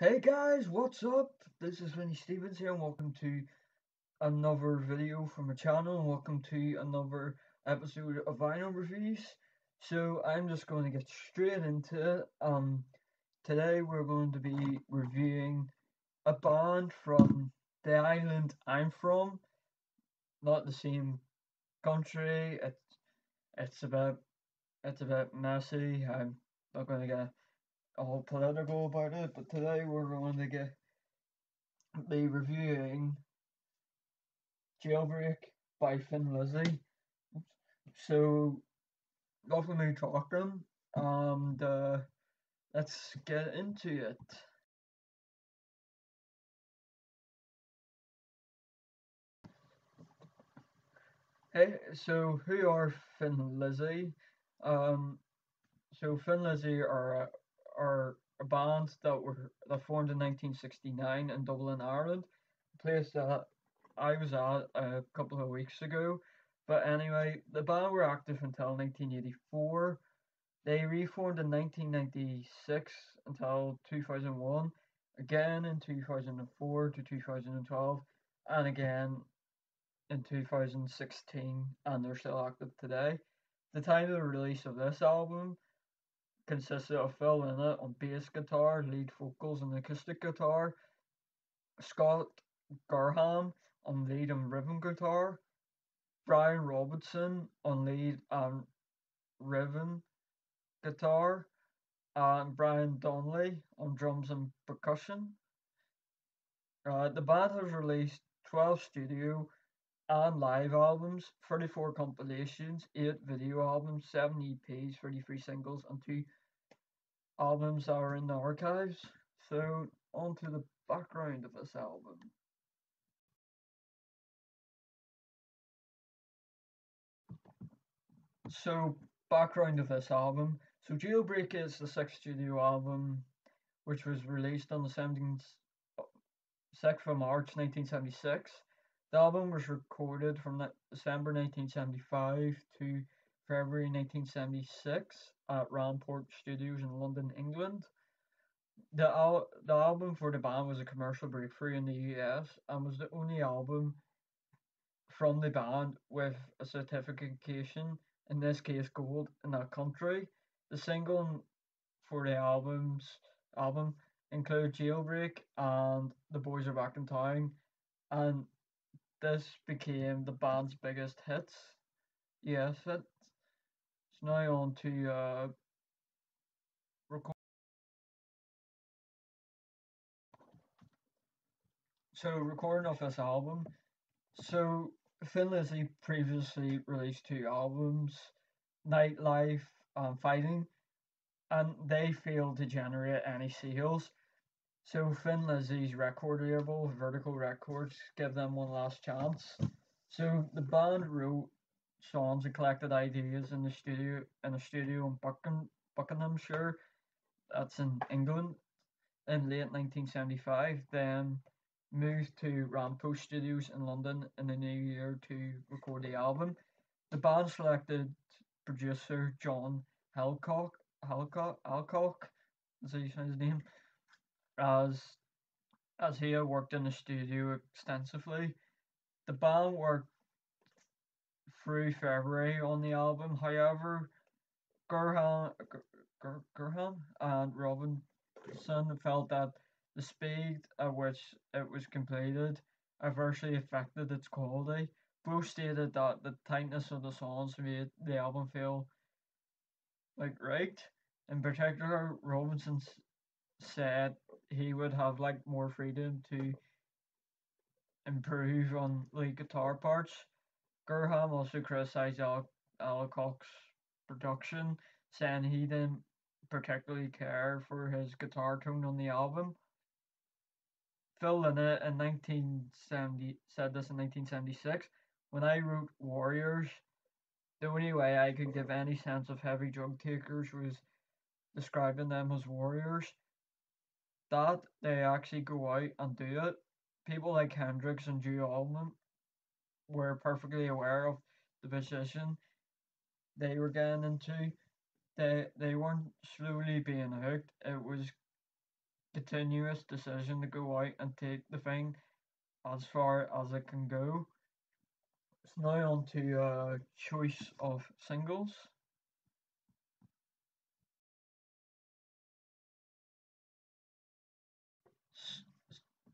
Hey guys, what's up? This is Vinnie Stevens here, and welcome to another video from my channel, and welcome to another episode of Vinyl Reviews. So I'm just going to get straight into it. Today we're going to be reviewing a band from the island I'm from, not the same country. It's a bit it's a bit messy. I'm not going to get all political about it, but today we're going to be reviewing Jailbreak by Lizzy. So, lovely me talking, and let's get into it. Hey, so who are Lizzy? Um, so Lizzy are a band that formed in 1969 in Dublin, Ireland, a place that I was at a couple of weeks ago. But anyway, the band were active until 1984. They reformed in 1996 until 2001, again in 2004 to 2012, and again in 2016, and they're still active today. The time of the release of this album consisted of Phil Lynott on bass guitar, lead vocals, and acoustic guitar, Scott Garham on lead and rhythm guitar, Brian Robertson on lead and rhythm guitar, and Brian Donnelly on drums and percussion. The band has released 12 studio and live albums, 34 compilations, 8 video albums, 7 EPs, 33 singles, and 2 albums that are in the archives. So, on to the background of this album. So, background of this album. So, Jailbreak is the sixth studio album which was released on the 6th of March 1976. The album was recorded from December 1975 to February 1976 at Ramport Studios in London, England. The album for the band was a commercial breakthrough in the US and was the only album from the band with a certification, in this case gold, in that country. The single for the album include Jailbreak and The Boys Are Back in Town, and this became the band's biggest hits. Yes, it's now on to record. So recording of this album. So Thin Lizzy previously released 2 albums, Nightlife and Fighting, and they failed to generate any sales. So Thin Lizzy's record label, Vertical Records, give them one last chance. So the band wrote songs and collected ideas in a studio in Buckinghamshire, that's in England, in late 1975. Then moved to Rampo Studios in London in the new year to record the album. The band selected producer John Halcock, is that his name, as he had worked in the studio extensively. The band worked through February on the album. However, Gurham, Gurham and Robinson felt that the speed at which it was completed adversely affected its quality. Both stated that the tightness of the songs made the album feel like right. In particular, Robinson said he would have liked more freedom to improve on lead guitar parts. Gurham also criticized Alcock's production, saying he didn't particularly care for his guitar tone on the album. Phil Lynott in 1970 said this in 1976. When I wrote Warriors, the only way I could give any sense of heavy drug takers was describing them as warriors. That they actually go out and do it. People like Hendrix and Drew Allman were perfectly aware of the position they were getting into. They weren't slowly being hooked. It was continuous decision to go out and take the thing as far as it can go. It's now on to choice of singles.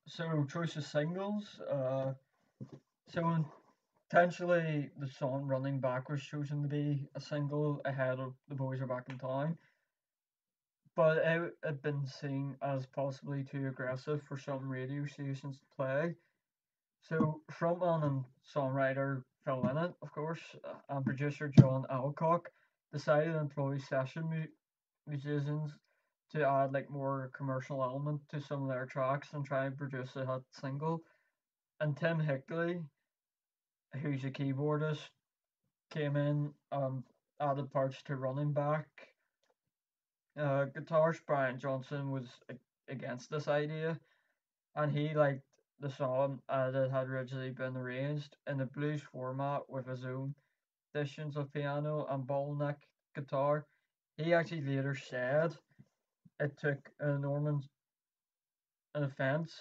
So choice of singles. So potentially the song "Running Back" was chosen to be a single ahead of "The Boys Are Back in Town," but it had been seen as possibly too aggressive for some radio stations to play. So frontman and songwriter Phil Lynott, of course, and producer John Alcock decided to employ session musicians to add like more commercial element to some of their tracks and try and produce a hit single. And Tim Hickley, who's a keyboardist, came in, added parts to Running Back. Guitarist Brian Johnson was against this idea, and he liked the song as it had originally been arranged in a blues format with his own additions of piano and bottleneck guitar. He actually later said it took an enormous offence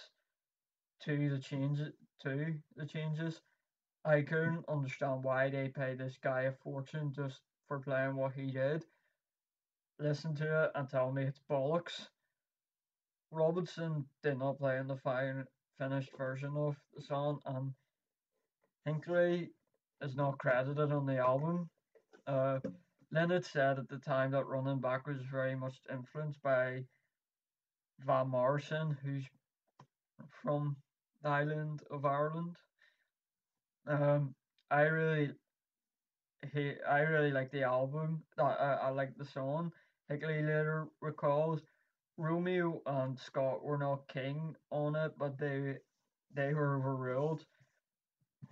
to the changes. I couldn't understand why they paid this guy a fortune just for playing what he did. Listen to it and tell me it's bollocks. Robinson did not play in the finished version of the song, and Hinckley is not credited on the album. Uh, Leonard said at the time that Running Back was very much influenced by Van Morrison, who's from the island of Ireland. Um, I really I really like the album. I like the song. Hickley later recalls Romeo and Scott were not king on it, but they were overruled.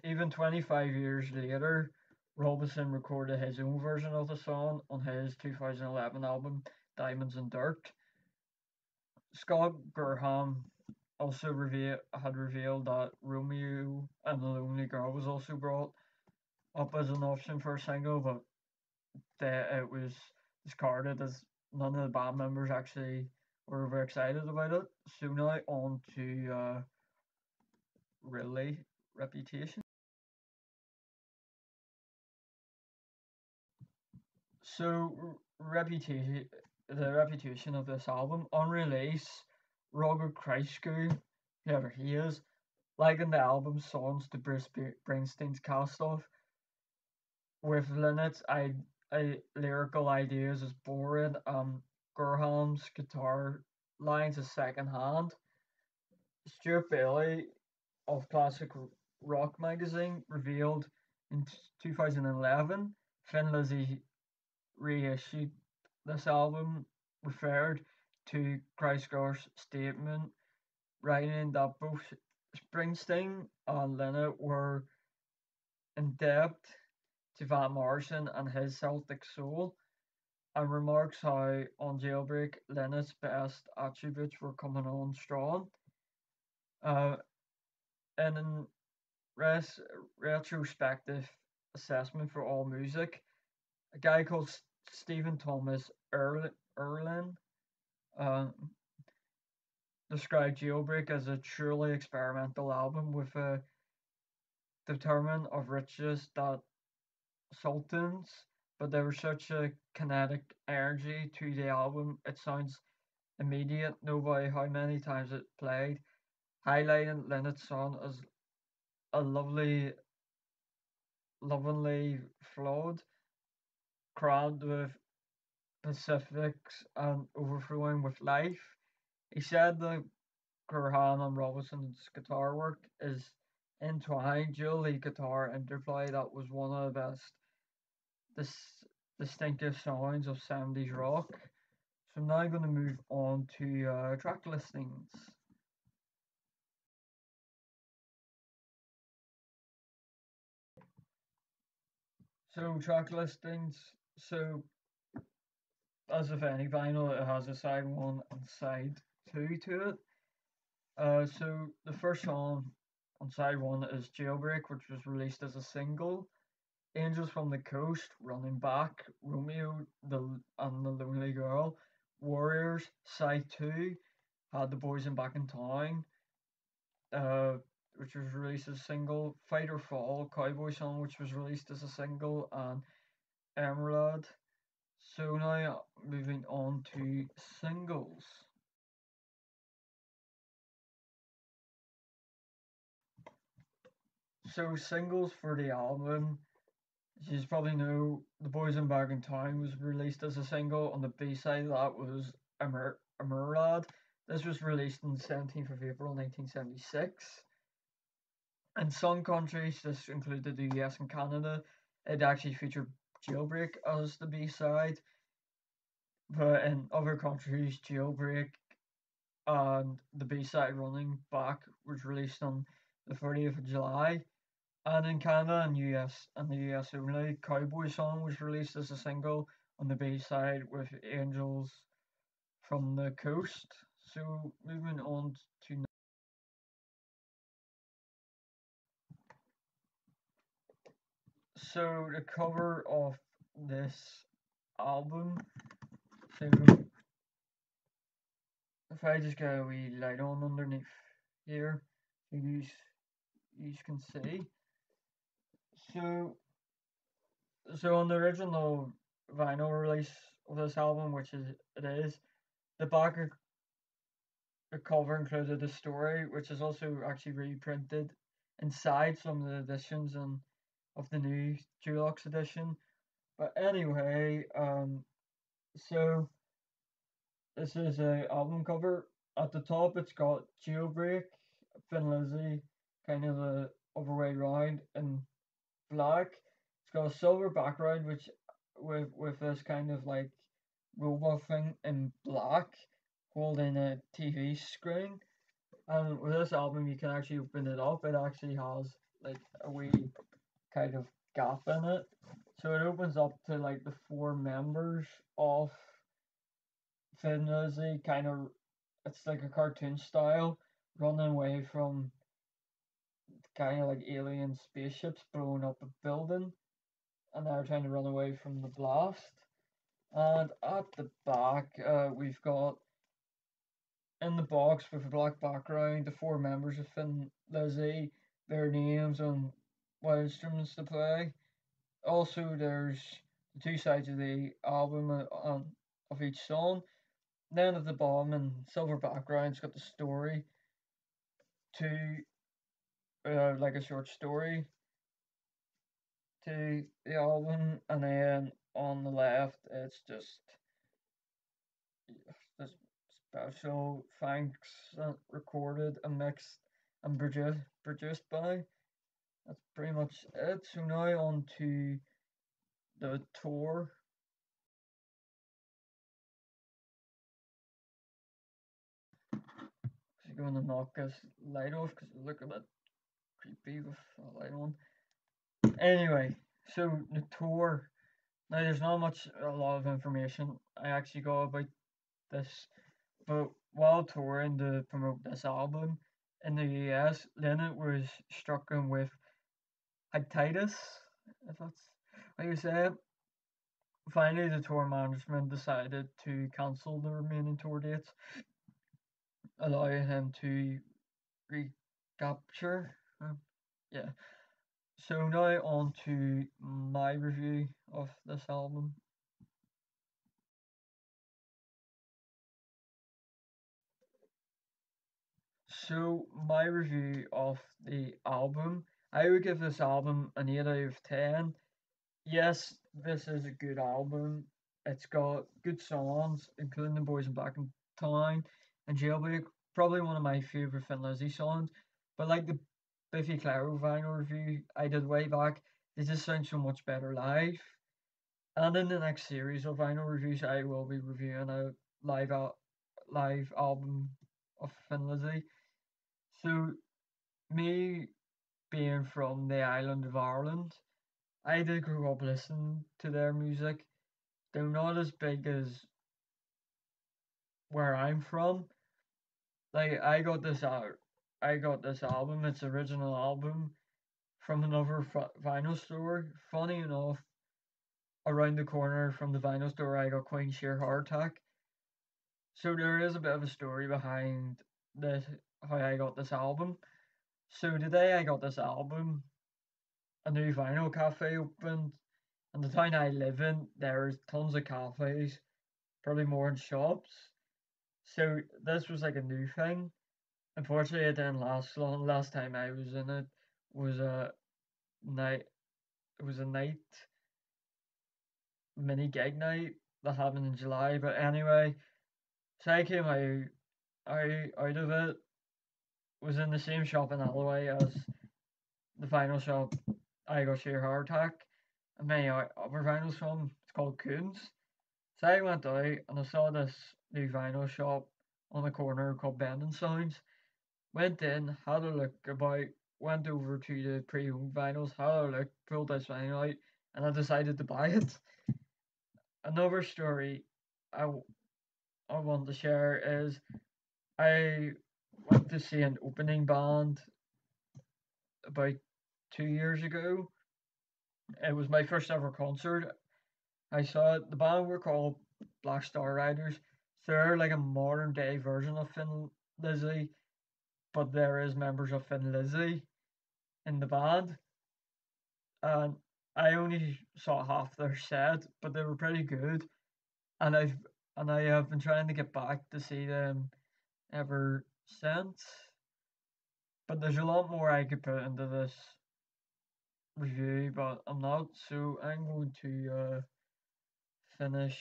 Even 25 years later, Robinson recorded his own version of the song on his 2011 album Diamonds and Dirt. Scott Gurham also had revealed that Romeo and the Lonely Girl was also brought up as an option for a single, but it was discarded as none of the band members actually were very excited about it. So now on to really Reputation. So Reputation, the reputation of this album on release, Robert Kreisky, whoever he is, likened the album's songs to Bruce Springsteen's Cast Off, with Lynnett's lyrical ideas as boring, Gurham's guitar lines as secondhand. Stuart Bailey of Classic Rock magazine revealed in 2011 Thin Lizzy reissued this album, referred to Kreisker's statement, writing that both Springsteen and Lynott were indebted to Van Morrison and his Celtic soul, and remarks how on Jailbreak Lennott's best attributes were coming on strong. Uh, and in res- retrospective assessment for all music, a guy called Stephen Thomas Erlin uh, described Jailbreak as a truly experimental album with a determined of riches that sultans, but there was such a kinetic energy to the album. It sounds immediate, no matter how many times it played, highlighting Lennott's song as a lovingly flawed, crammed with specifics and overflowing with life. He said that Gurhan and Robinson's guitar work is entwined dually guitar interplay that was one of the best dis- distinctive sounds of 70s rock. So I'm now going to move on to track listings. So track listings. So as with any vinyl, it has a side one and side two to it. So the first song on side one is Jailbreak, which was released as a single. Angels from the Coast, Running Back, Romeo and the Lonely Girl, Warriors, Side 2, had The Boys in Back in Town, uh, which was released as a single, Fight or Fall, Cowboy Song, which was released as a single, and Emerald. So now moving on to singles. So singles for the album, as you probably know, The Boys in Back in Town was released as a single. On the B side of that was Emerald. This was released on the 17th of April 1976. In some countries, this included the US and Canada. It actually featured Jailbreak as the B side, but in other countries, Jailbreak and the B side Running Back was released on the 30th of July. And in Canada and US and the US only, Cowboy Song was released as a single on the B side with Angels from the Coast. So moving on to the cover of this album. So if I just get a wee light on underneath here, so you can see. So on the original vinyl release of this album, which it is, the back of the cover included a story, which is also actually reprinted inside some of the editions and of the new deluxe edition. But anyway, so this is a album cover. At the top, it's got Jailbreak, Thin Lizzy, kind of the other way round in black. It's got a silver background, which with this kind of like robot thing in black, holding a TV screen. And with this album, you can actually open it up. It actually has like a wee kind of gap in it, so it opens up to like the four members of Finley. Kind of, it's like a cartoon style, running away from kind of like alien spaceships blowing up a building, and they're trying to run away from the blast. And at the back, we've got in the box with a black background the four members of Thin Lizzy, their names and what instruments to play. Also, there's the two sides of the album of each song. Then at the bottom in silver background, it's got the story to like a short story to the album, and then on the left, it's just this special thanks recorded and mixed and produced by. That's pretty much it. So now on to the tour. She's going to knock this light off because look a bit creepy with a light on. Anyway, so the tour. Now there's not a lot of information I actually got about this, but while touring to promote this album in the US, Lennon was stricken with hepatitis, if that's how you say it. Finally, the tour management decided to cancel the remaining tour dates, allowing him to recapture. Yeah. So now on to my review of this album. So my review of the album, I would give this album an 8 out of 10. Yes, this is a good album. It's got good songs, including The Boys in Black and Town and Jailbreak, probably one of my favourite Thin Lizzy songs. But like the Biffy Clyro vinyl review I did way back, they just sound so much better live. And in the next series of vinyl reviews, I will be reviewing a live album of Thin Lizzy. So me being from the island of Ireland, I did grow up listening to their music. They're not as big as where I'm from. Like I got this album, its original album, from another vinyl store. Funny enough, around the corner from the vinyl store, I got Queen Sheer Heart Attack. So there is a bit of a story behind this, how I got this album. So the day I got this album, a new vinyl cafe opened, and the town I live in, there's tons of cafes, probably more in shops. So this was like a new thing. Unfortunately, it didn't last long. Last time I was in it was a night. It was a night mini gig night that happened in July. But anyway, so I came out of it. Was in the same shop in Alloway as the final shop I got sheer heart attack and many other vinyls from. It's called Coons. So I went out and I saw this new vinyl shop on the corner called Bending Sounds. Went in, had a look about, went over to the pre-owned vinyls, had a look, pulled this vinyl out, and I decided to buy it. Another story I, I want to share is I went to see an opening band about 2 years ago. It was my first ever concert. I saw it. The band were called Black Star Riders. They're like a modern day version of Thin Lizzy, but there is members of Thin Lizzy in the band. And I only saw half their set, but they were pretty good. And I have been trying to get back to see them ever since. But there's a lot more I could put into this review, but I'm not. So I'm going to finish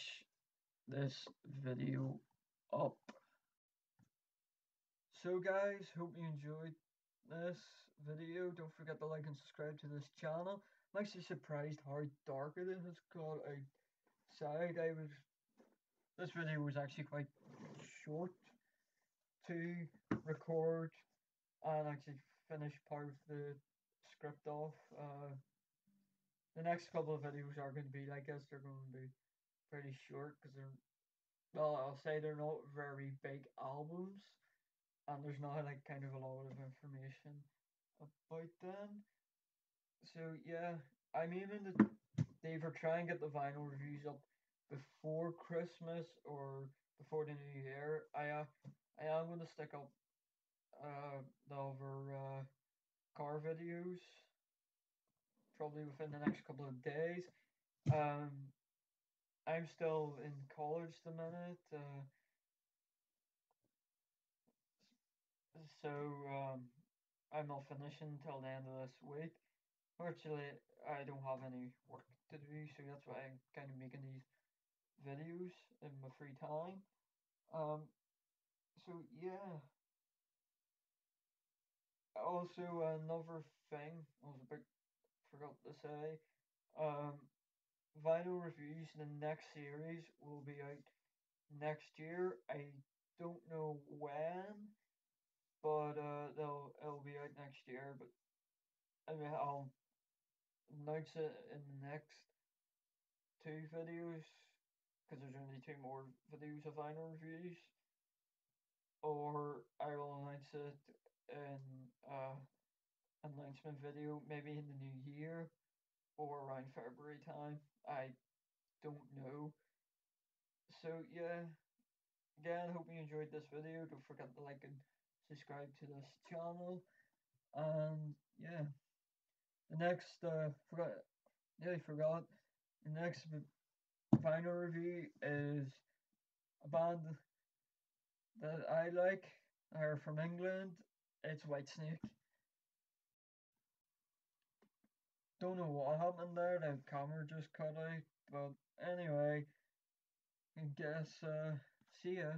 this video up. So guys, hope you enjoyed this video. Don't forget to like and subscribe to this channel. I'm actually surprised how dark it has got outside. This video was actually quite short to record and actually finish part of the script off. The next couple of videos are going to be, I guess they're going to be pretty short because they're, well, I'll say they're not very big albums and there's not like kind of a lot of information about them. So yeah, I'm aiming to either try and get the vinyl reviews up before Christmas or before the new year. I am going to stick up the other car videos probably within the next couple of days. Um, I'm still in college the minute, so I'm not finishing till the end of this week. Fortunately, I don't have any work to do, so that's why I'm kind of making these videos in my free time. Um, so yeah. Also, another thing I was a bit forgot to say. Um, vinyl reviews in the next series will be out next year. I don't know when, but it'll be out next year. But I mean, I'll announce it in the next two videos because there's only two more videos of vinyl reviews, or I will announce it in announcement video maybe in the new year or around February time. I don't know. So yeah, again, hope you enjoyed this video. Don't forget to like and subscribe to this channel. And yeah, the next forgot nearly forgot. The next final review is a band that I like. Are from England. It's Whitesnake. Don't know what happened there. The camera just cut out. But anyway, I guess see ya.